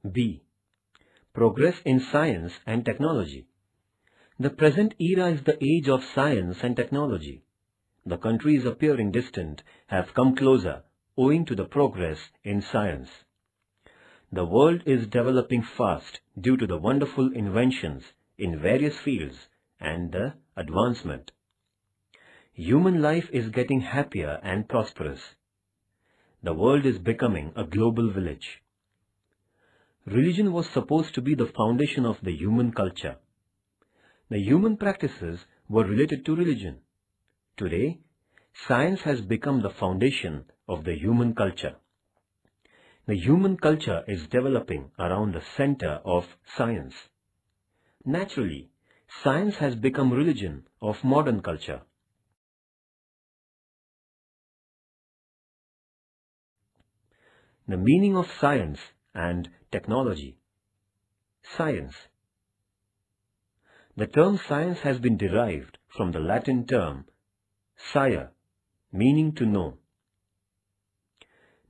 B. Progress in science and technology. The present era is the age of science and technology. The countries appearing distant have come closer owing to the progress in science. The world is developing fast due to the wonderful inventions in various fields and the advancement. Human life is getting happier and prosperous. The world is becoming a global village. Religion was supposed to be the foundation of the human culture. The human practices were related to religion. Today, science has become the foundation of the human culture. The human culture is developing around the center of science. Naturally, science has become religion of modern culture. The meaning of science and technology. Science. The term science has been derived from the Latin term scire, meaning to know.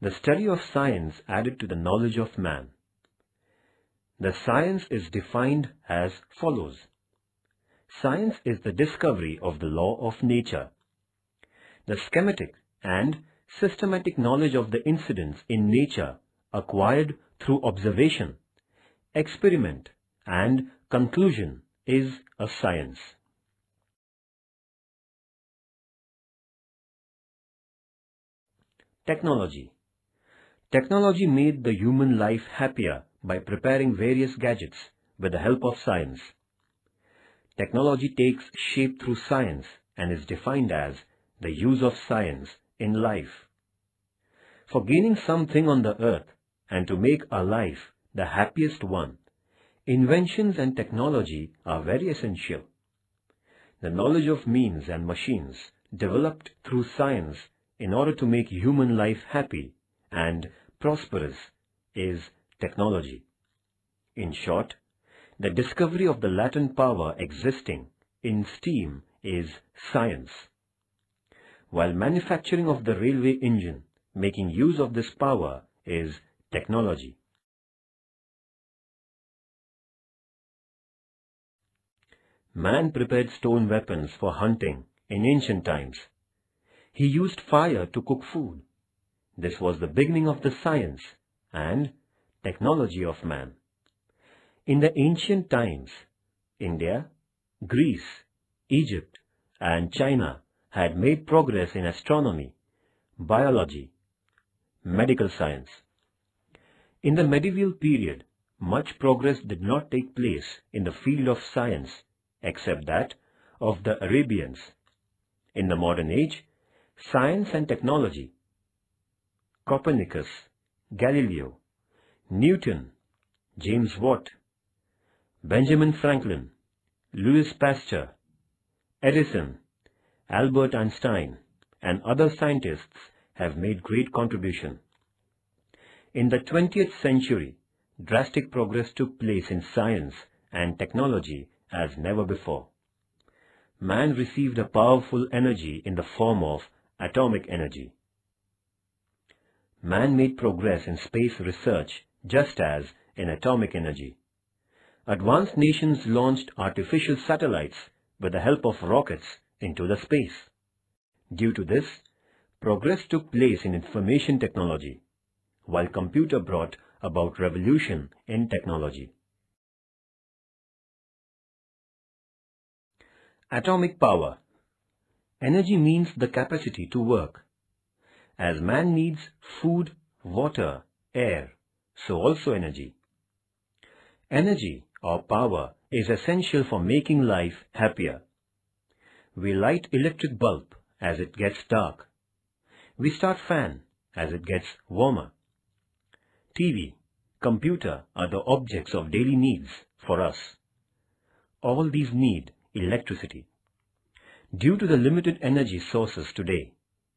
The study of science added to the knowledge of man. The science is defined as follows. Science is the discovery of the law of nature. The schematic and systematic knowledge of the incidents in nature acquired through observation, experiment, and conclusion is a science. Technology. Technology made the human life happier by preparing various gadgets with the help of science. Technology takes shape through science and is defined as the use of science in life. For gaining something on the earth and to make our life the happiest one, inventions and technology are very essential. The knowledge of means and machines developed through science in order to make human life happy and prosperous is technology. In short, the discovery of the latent power existing in steam is science. While manufacturing of the railway engine, making use of this power is technology. Man prepared stone weapons for hunting in ancient times. He used fire to cook food. This was the beginning of the science and technology of man. In the ancient times, India, Greece, Egypt, and China had made progress in astronomy, biology, medical science. In the medieval period, much progress did not take place in the field of science except that of the Arabians. In the modern age, science and technology, Copernicus, Galileo, Newton, James Watt, Benjamin Franklin, Louis Pasteur, Edison, Albert Einstein, and other scientists have made great contribution. In the 20th century, drastic progress took place in science and technology as never before. Man received a powerful energy in the form of atomic energy. Man made progress in space research just as in atomic energy. Advanced nations launched artificial satellites with the help of rockets into the space. Due to this, progress took place in information technology, while computer brought about revolution in technology. Atomic power. Energy means the capacity to work. As man needs food, water, air, so also energy. Energy or power is essential for making life happier. We light electric bulb as it gets dark. We start fan as it gets warmer. TV, computer are the objects of daily needs for us. All these need electricity. Due to the limited energy sources today,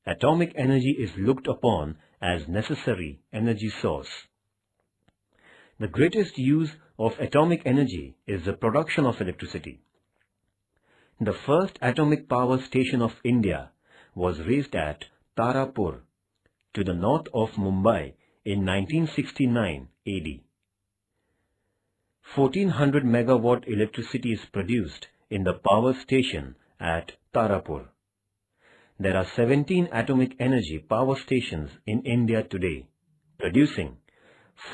atomic energy is looked upon as necessary energy source. The greatest use of atomic energy is the production of electricity. The first atomic power station of India was raised at Tarapur, to the north of Mumbai in 1969 AD. 1400 megawatt electricity is produced in the power station at Tarapur. There are 17 atomic energy power stations in India today, producing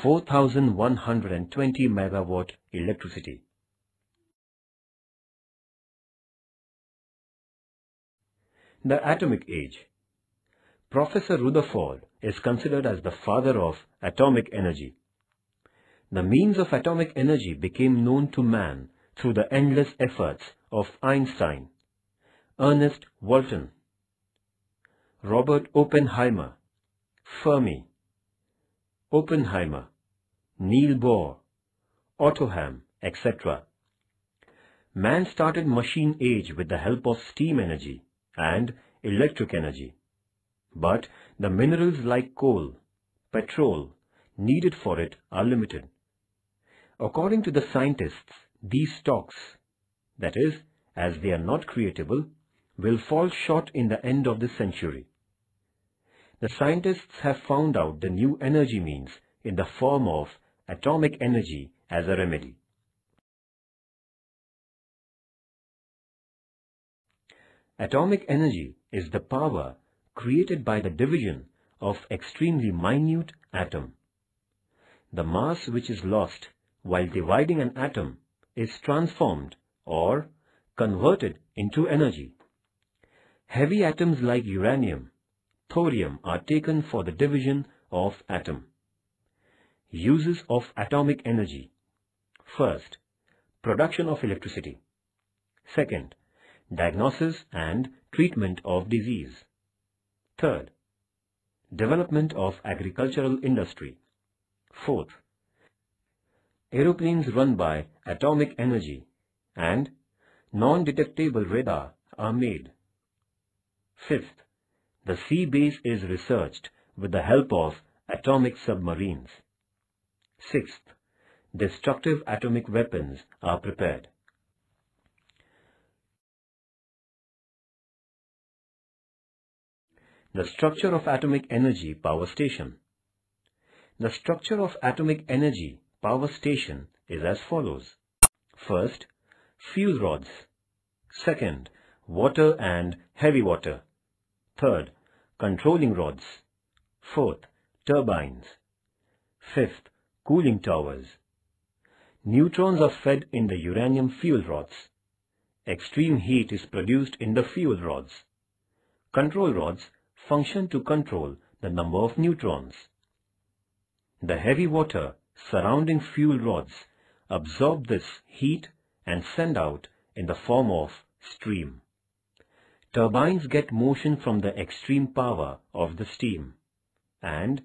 4120 megawatt electricity. The Atomic Age. Professor Rutherford is considered as the father of atomic energy. The means of atomic energy became known to man through the endless efforts of Einstein, Ernest Walton, Robert Oppenheimer, Fermi, Oppenheimer, Niels Bohr, Otto Hahn, etc. Man started machine age with the help of steam energy and electric energy. But the minerals like coal, petrol, needed for it are limited. According to the scientists, these stocks, that is, as they are not creatable, will fall short in the end of this century. The scientists have found out the new energy means in the form of atomic energy as a remedy. Atomic energy is the power created by the division of extremely minute atom. The mass which is lost while dividing an atom is transformed or converted into energy. Heavy atoms like uranium, thorium are taken for the division of atom. Uses of atomic energy. First, production of electricity. Second, diagnosis and treatment of disease. Third, development of agricultural industry. Fourth, aeroplanes run by atomic energy and non-detectable radar are made. Fifth, the sea base is researched with the help of atomic submarines. Sixth, destructive atomic weapons are prepared. The structure of atomic energy power station. The structure of atomic energy power station is as follows. First, fuel rods. Second, water and heavy water. Third, controlling rods. Fourth, turbines. Fifth, cooling towers. Neutrons are fed in the uranium fuel rods. Extreme heat is produced in the fuel rods. Control rods function to control the number of neutrons. The heavy water surrounding fuel rods absorb this heat and send out in the form of steam. Turbines get motion from the extreme power of the steam, and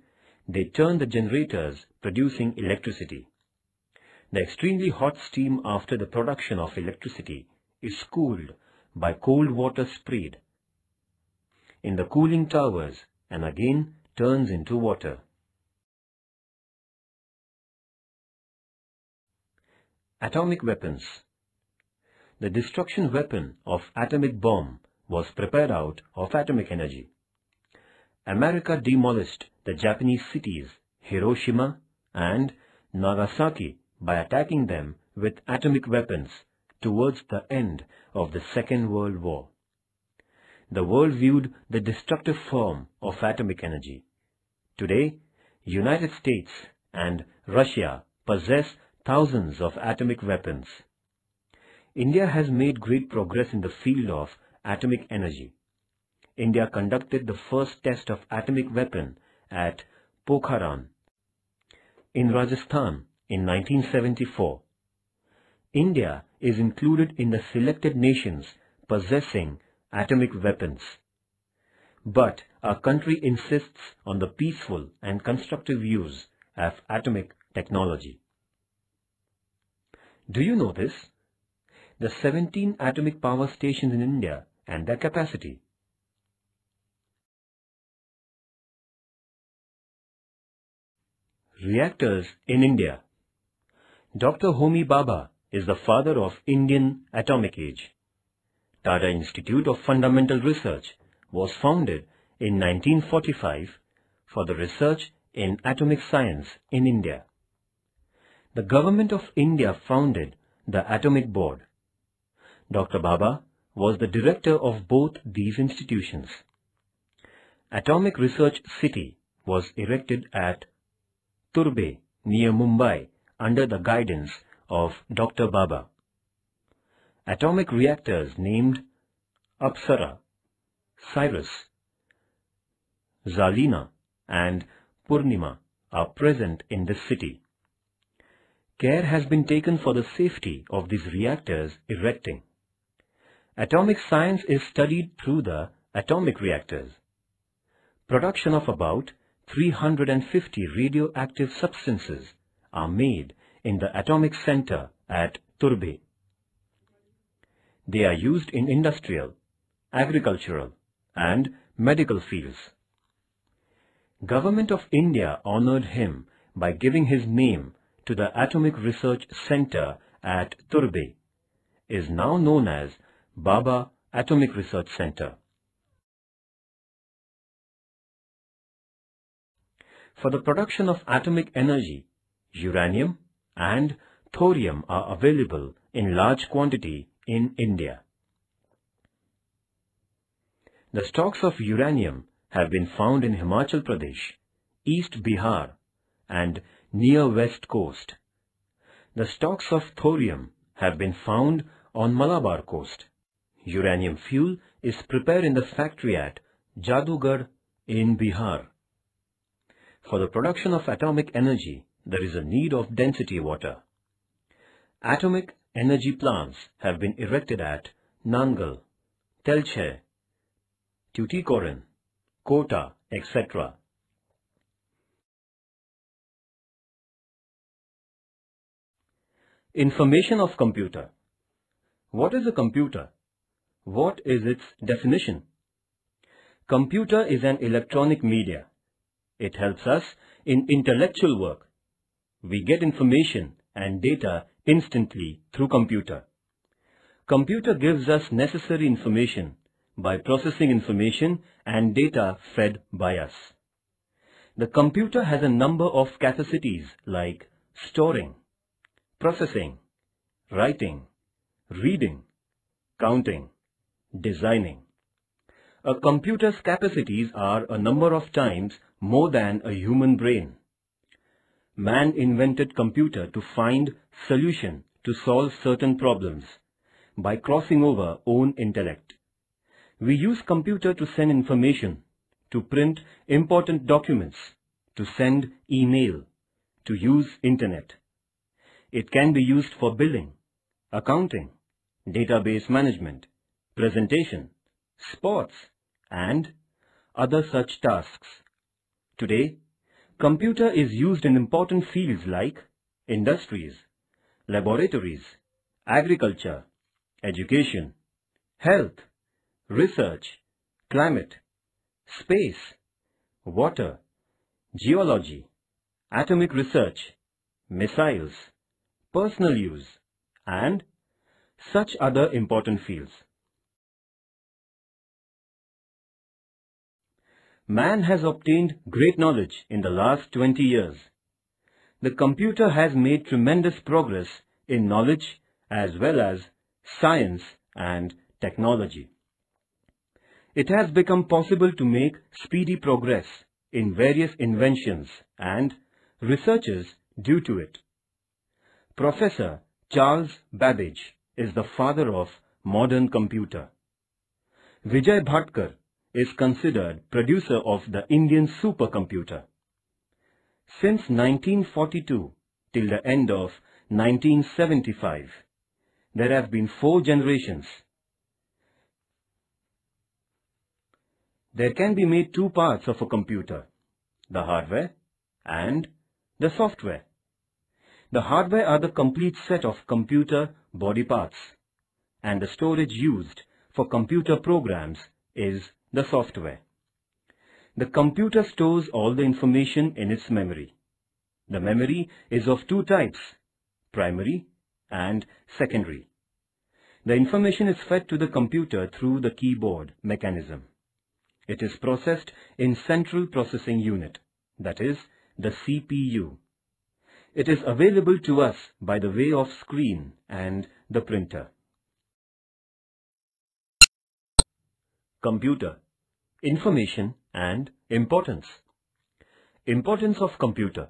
they turn the generators producing electricity. The extremely hot steam after the production of electricity is cooled by cold water sprayed in the cooling towers and again turns into water. Atomic weapons. The destruction weapon of atomic bomb was prepared out of atomic energy. America demolished the Japanese cities Hiroshima and Nagasaki by attacking them with atomic weapons towards the end of the Second World War. The world viewed the destructive form of atomic energy. Today, United States and Russia possess thousands of atomic weapons. India has made great progress in the field of atomic energy. India conducted the first test of atomic weapon at Pokhran in Rajasthan in 1974. India is included in the selected nations possessing atomic weapons. But our country insists on the peaceful and constructive use of atomic technology. Do you know this? The 17 atomic power stations in India and their capacity. Reactors in India. Dr. Homi Bhabha is the father of Indian atomic age. Tata Institute of Fundamental Research was founded in 1945 for the research in atomic science in India. the Government of India founded the Atomic Board. Dr. Bhabha was the director of both these institutions. Atomic Research City was erected at Turbe near Mumbai under the guidance of Dr. Bhabha. Atomic reactors named Apsara, Cyrus, Zalina and Purnima are present in this city. Care has been taken for the safety of these reactors erecting. Atomic science is studied through the atomic reactors. Production of about 350 radioactive substances are made in the Atomic Center at Turbe. They are used in industrial, agricultural and medical fields. Government of India honored him by giving his name to the Atomic Research Center at Turbe, is now known as Bhabha Atomic Research Center. For the production of atomic energy, uranium and thorium are available in large quantity in India. The stocks of uranium have been found in Himachal Pradesh, East Bihar and near West Coast. The stocks of thorium have been found on Malabar coast. Uranium fuel is prepared in the factory at Jadugarh in Bihar. For the production of atomic energy, there is a need of density water. Atomic energy plants have been erected at Nangal, Telche, Tuticorin, Kota, etc. Information of computer. What is a computer? What is its definition? Computer is an electronic media. It helps us in intellectual work. We get information and data instantly through computer. Computer gives us necessary information by processing information and data fed by us. The computer has a number of capacities like storing, processing, writing, reading, counting, designing. A computer's capacities are a number of times more than a human brain. Man invented computer to find solution to solve certain problems by crossing over own intellect. We use computer to send information, to print important documents, to send email, to use internet. It can be used for billing, accounting, database management, presentation, sports, and other such tasks. Today, computer is used in important fields like industries, laboratories, agriculture, education, health, research, climate, space, water, geology, atomic research, missiles, personal use, and such other important fields. Man has obtained great knowledge in the last 20 years. The computer has made tremendous progress in knowledge as well as science and technology. It has become possible to make speedy progress in various inventions and researches due to it. Professor Charles Babbage is the father of modern computer. Vijay Bhatkar is considered producer of the Indian supercomputer. Since 1942 till the end of 1975, there have been 4 generations. There can be made 2 parts of a computer, the hardware and the software. The hardware are the complete set of computer body parts, and the storage used for computer programs is the software. The computer stores all the information in its memory. The memory is of 2 types, primary and secondary. The information is fed to the computer through the keyboard mechanism. It is processed in Central Processing Unit, that is, the CPU. It is available to us by the way of screen and the printer. Computer, information and importance. Importance of computer.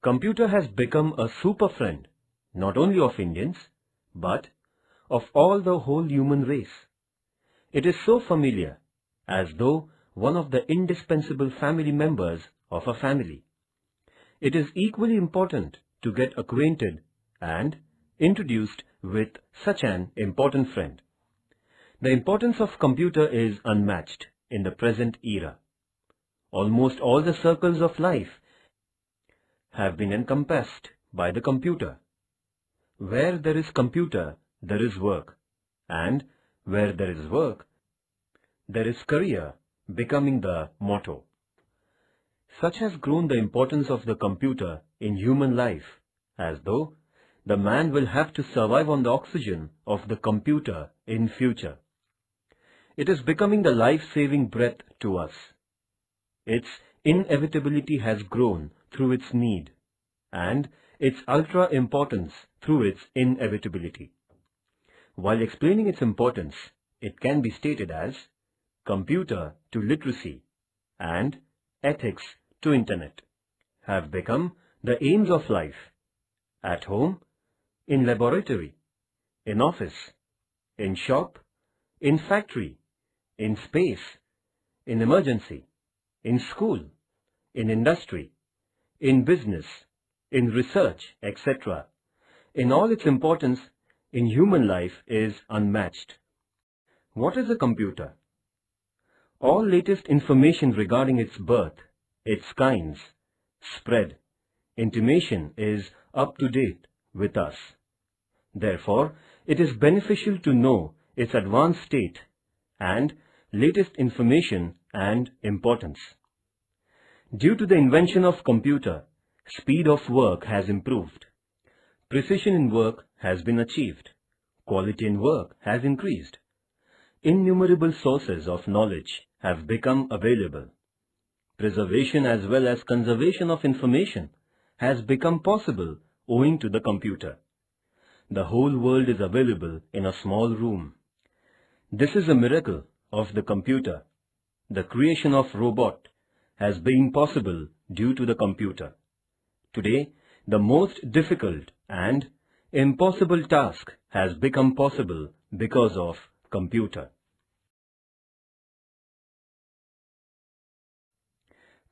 Computer has become a super friend, not only of Indians, but of all the whole human race. It is so familiar, as though one of the indispensable family members of a family. It is equally important to get acquainted and introduced with such an important friend. The importance of computer is unmatched in the present era. Almost all the circles of life have been encompassed by the computer. Where there is computer, there is work, and where there is work, there is career becoming the motto. Such has grown the importance of the computer in human life, as though the man will have to survive on the oxygen of the computer in future. It is becoming the life-saving breath to us. Its inevitability has grown through its need, and its ultra-importance through its inevitability. While explaining its importance, it can be stated as computer to literacy and ethics to internet have become the aims of life, at home, in laboratory, in office, in shop, in factory, in space, in emergency, in school, in industry, in business, in research, etc. In all its importance in human life is unmatched. What is a computer? All latest information regarding its birth, its kinds, spread, intimation is up to date with us. Therefore, it is beneficial to know its advanced state and latest information and importance. Due to the invention of computer, speed of work has improved. Precision in work has been achieved. Quality in work has increased. Innumerable sources of knowledge have become available. Preservation as well as conservation of information has become possible owing to the computer. The whole world is available in a small room. This is a miracle of the computer. The creation of robot has been possible due to the computer. Today, the most difficult and impossible task has become possible because of computer.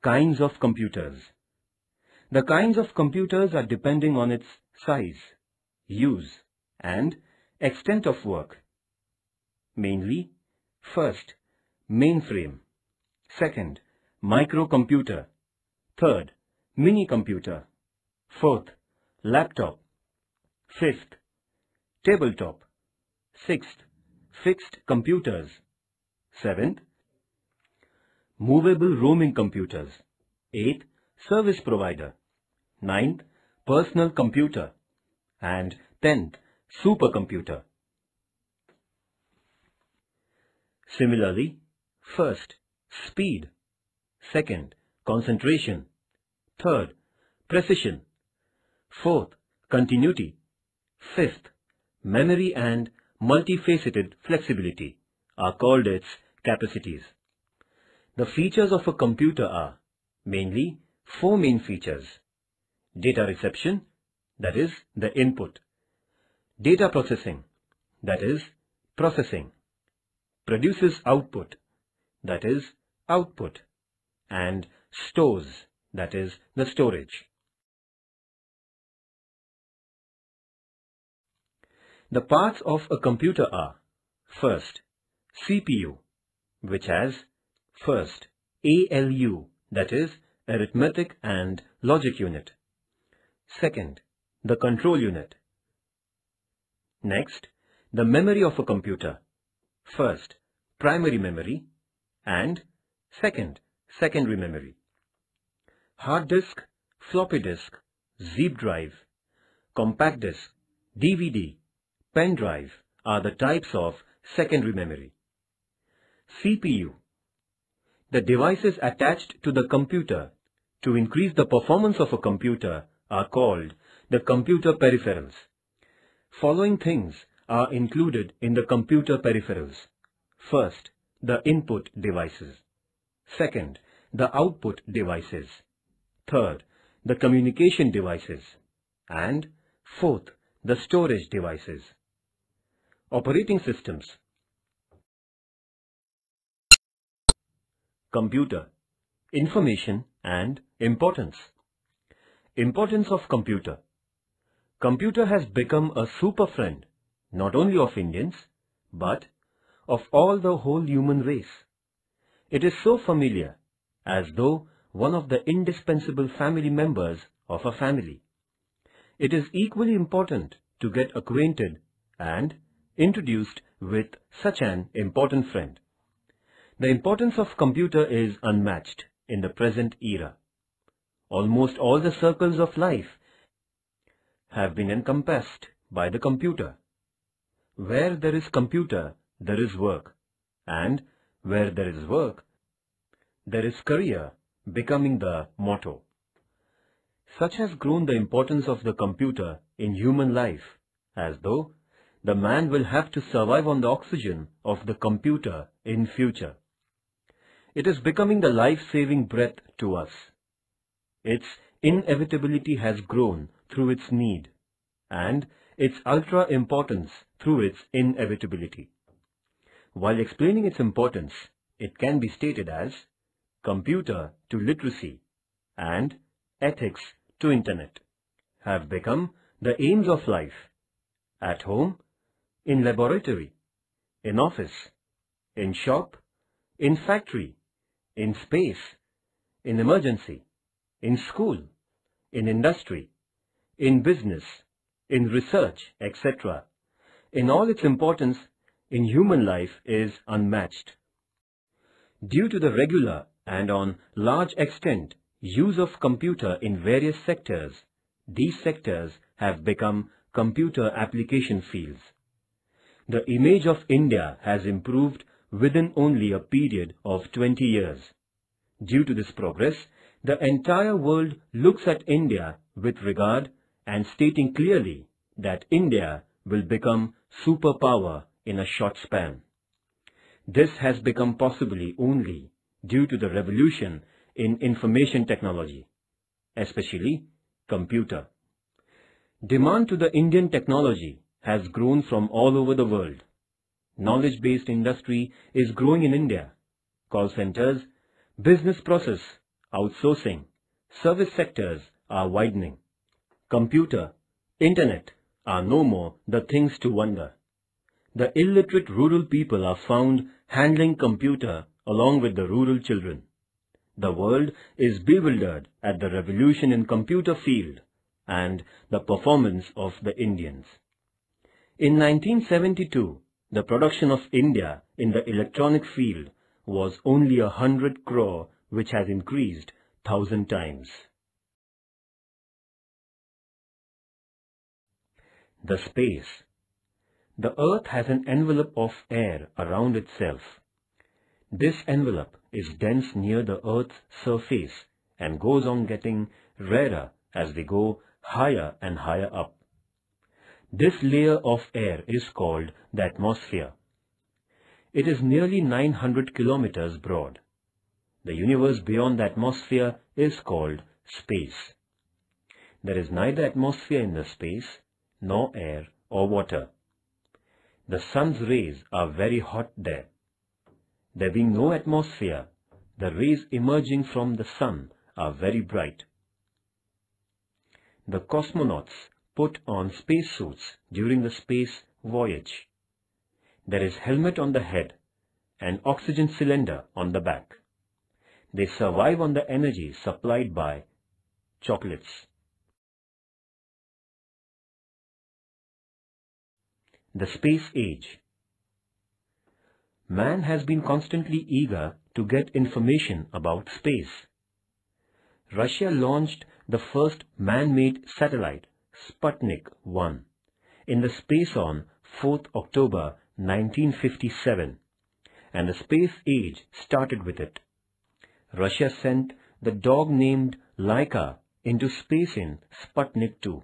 Kinds of computers. The kinds of computers are depending on its size, use, and extent of work. Mainly, first, mainframe. Second, microcomputer. Third, mini-computer. Fourth, laptop. Fifth, tabletop. Sixth, fixed computers. Seventh, movable roaming computers. Eighth, service provider. Ninth, personal computer. And 10th, supercomputer. Similarly, first, speed. Second, concentration. Third, precision. Fourth, continuity. Fifth, memory and multifaceted flexibility are called its capacities. The features of a computer are mainly four main features. Data reception, that is the input. Data processing, that is processing. Produces output, that is output. And stores, that is the storage. The parts of a computer are, first, CPU, which has, first, ALU, that is arithmetic and logic unit. Second, the control unit. Next, the memory of a computer. First, primary memory, and second, secondary memory. Hard disk, floppy disk, zip drive, compact disk, DVD, pen drive are the types of secondary memory. CPU. The devices attached to the computer to increase the performance of a computer are called the computer peripherals. Following things are included in the computer peripherals. First, the input devices. Second, the output devices. Third, the communication devices. And fourth, the storage devices. Operating systems. Computer. Information and importance. Importance of computer. Computer has become a super friend, not only of Indians, but of all the whole human race. It is so familiar, as though one of the indispensable family members of a family. It is equally important to get acquainted and introduced with such an important friend. The importance of computer is unmatched in the present era. Almost all the circles of life have been encompassed by the computer. Where there is computer, there is work, and where there is work, there is career becoming the motto. Such has grown the importance of the computer in human life, as though the man will have to survive on the oxygen of the computer in future. It is becoming the life-saving breath to us. Its inevitability has grown through its need, and its ultra-importance through its inevitability. While explaining its importance, it can be stated as computer to literacy and ethics to internet have become the aims of life, at home, in laboratory, in office, in shop, in factory, in space, in emergency, in school, in industry, in business, in research, etc. In all its importance in human life is unmatched. Due to the regular and on large extent use of computer in various sectors, these sectors have become computer application fields. The image of India has improved within only a period of 20 years. Due to this progress, the entire world looks at India with regard and stating clearly that India will become superpower in a short span. This has become possibly only due to the revolution in information technology, especially computer. Demand to the Indian technology has grown from all over the world. Knowledge-based industry is growing in India. Call centers, business process, outsourcing, service sectors are widening. Computer, internet are no more the things to wonder. The illiterate rural people are found handling computer along with the rural children. The world is bewildered at the revolution in computer field and the performance of the Indians. In 1972, the production of India in the electronic field was only 100 crore, which has increased 1,000 times. The space. The earth has an envelope of air around itself. This envelope is dense near the earth's surface and goes on getting rarer as we go higher and higher up. This layer of air is called the atmosphere. It is nearly 900 kilometers broad. The universe beyond the atmosphere is called space. There is neither atmosphere in the space, nor air or water. The sun's rays are very hot there. There being no atmosphere, the rays emerging from the sun are very bright. The cosmonauts put on spacesuits during the space voyage. There is helmet on the head and oxygen cylinder on the back. They survive on the energy supplied by chocolates. The space age. Man has been constantly eager to get information about space. Russia launched the first man-made satellite, Sputnik 1, in the space on 4th October 1957, and the space age started with it. Russia sent the dog named Laika into space in Sputnik 2.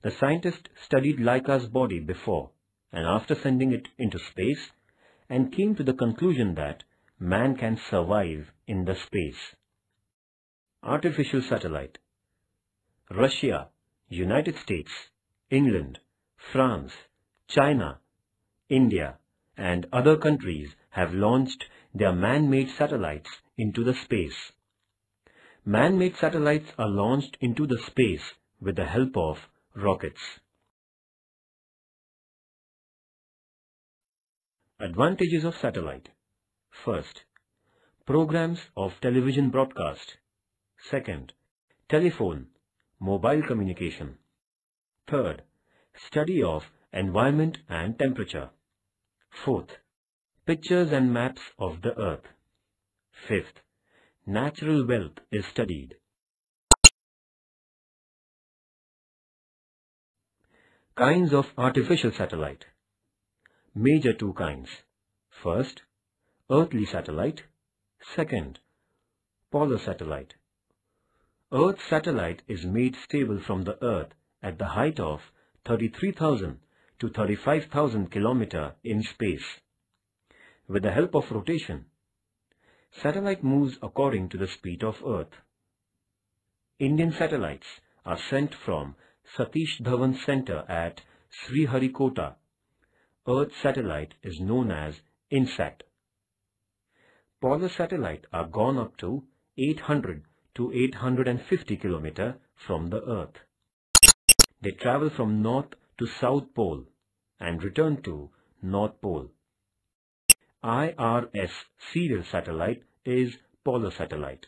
The scientist studied Laika's body before and after sending it into space and came to the conclusion that man can survive in the space. Artificial satellite. Russia, United States, England, France, China, India, and other countries have launched their man-made satellites into the space. Man-made satellites are launched into the space with the help of rockets. Advantages of satellite. First, programs of television broadcast. Second, telephone, mobile communication. Third, study of environment and temperature. Fourth, pictures and maps of the earth. Fifth, natural wealth is studied. Kinds of artificial satellite. Major two kinds. First, earthly satellite. Second, polar satellite. Earth's satellite is made stable from the Earth at the height of 33,000 to 35,000 km in space. With the help of rotation, satellite moves according to the speed of Earth. Indian satellites are sent from Satish Dhawan Center at Sriharikota. Earth's satellite is known as INSAT. Polar satellites are gone up to 800 to 850 km from the Earth. They travel from North to South Pole and return to North Pole. IRS serial satellite is polar satellite.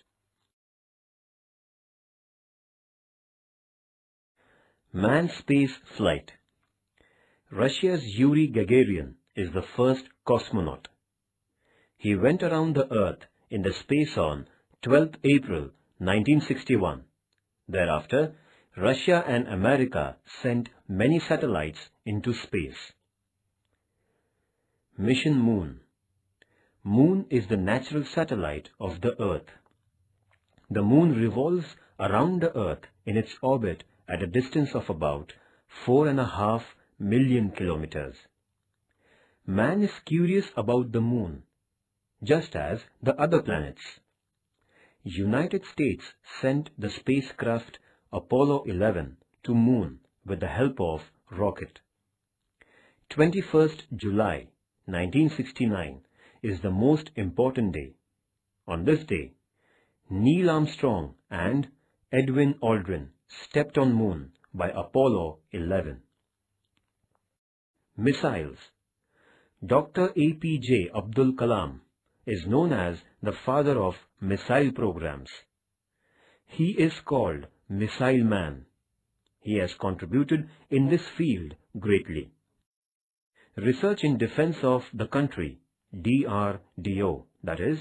Manned space flight. Russia's Yuri Gagarin is the first cosmonaut. He went around the Earth in the space on 12th April 1961. Thereafter, Russia and America sent many satellites into space. Mission Moon. Moon is the natural satellite of the Earth. The Moon revolves around the Earth in its orbit at a distance of about 4.5 million kilometers. Man is curious about the Moon, just as the other planets. United States sent the spacecraft Apollo 11 to Moon with the help of rocket. 21st July 1969 is the most important day. On this day, Neil Armstrong and Edwin Aldrin stepped on Moon by Apollo 11. Missiles. Dr. APJ Abdul Kalam is known as the father of missile programs. He is called Missile Man. He has contributed in this field greatly. Research in defense of the country, DRDO, that is,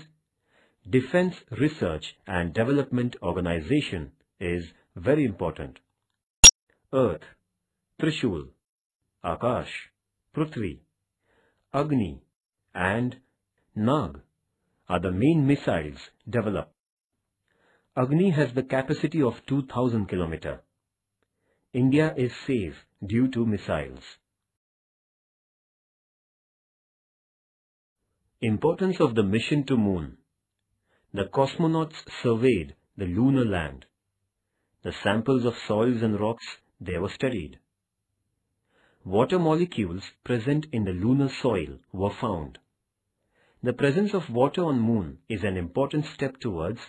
Defense Research and Development Organization, is very important. Earth, Trishul, Akash, Prithvi, Agni and Nag are the main missiles developed. Agni has the capacity of 2000 km. India is safe due to missiles. Importance of the mission to Moon. The cosmonauts surveyed the lunar land. The samples of soils and rocks there were studied. Water molecules present in the lunar soil were found. The presence of water on Moon is an important step towards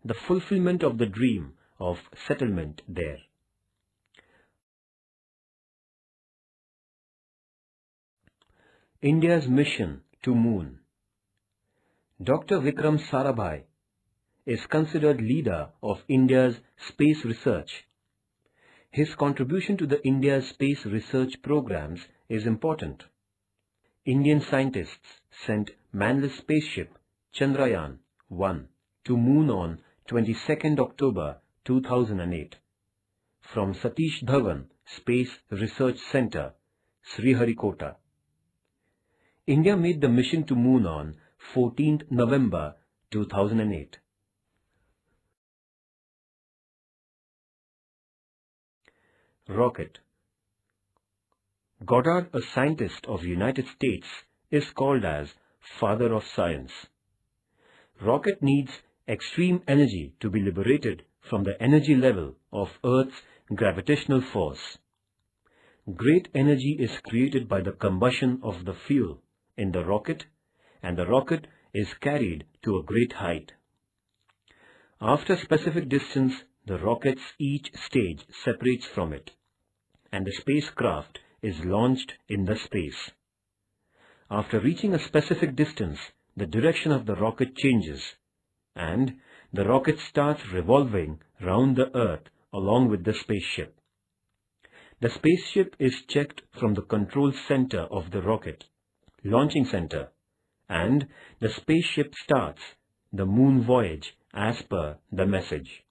the fulfillment of the dream of settlement there. India's mission to Moon. Dr. Vikram Sarabhai is considered leader of India's space research. His contribution to the India's space research programs is important. Indian scientists sent manless spaceship Chandrayaan-1 to Moon on 22nd October 2008 from Satish Dhawan Space Research Center, Sriharikota. India made the mission to Moon on 14th November 2008. Rocket. Goddard, a scientist of the United States, is called as Father of Science. Rocket needs extreme energy to be liberated from the energy level of Earth's gravitational force. Great energy is created by the combustion of the fuel in the rocket, and the rocket is carried to a great height. After a specific distance, the rocket's each stage separates from it, and the spacecraft is launched in the space. After reaching a specific distance, the direction of the rocket changes, and the rocket starts revolving round the Earth along with the spaceship. The spaceship is checked from the control center of the rocket, launching center, and the spaceship starts the moon voyage as per the message.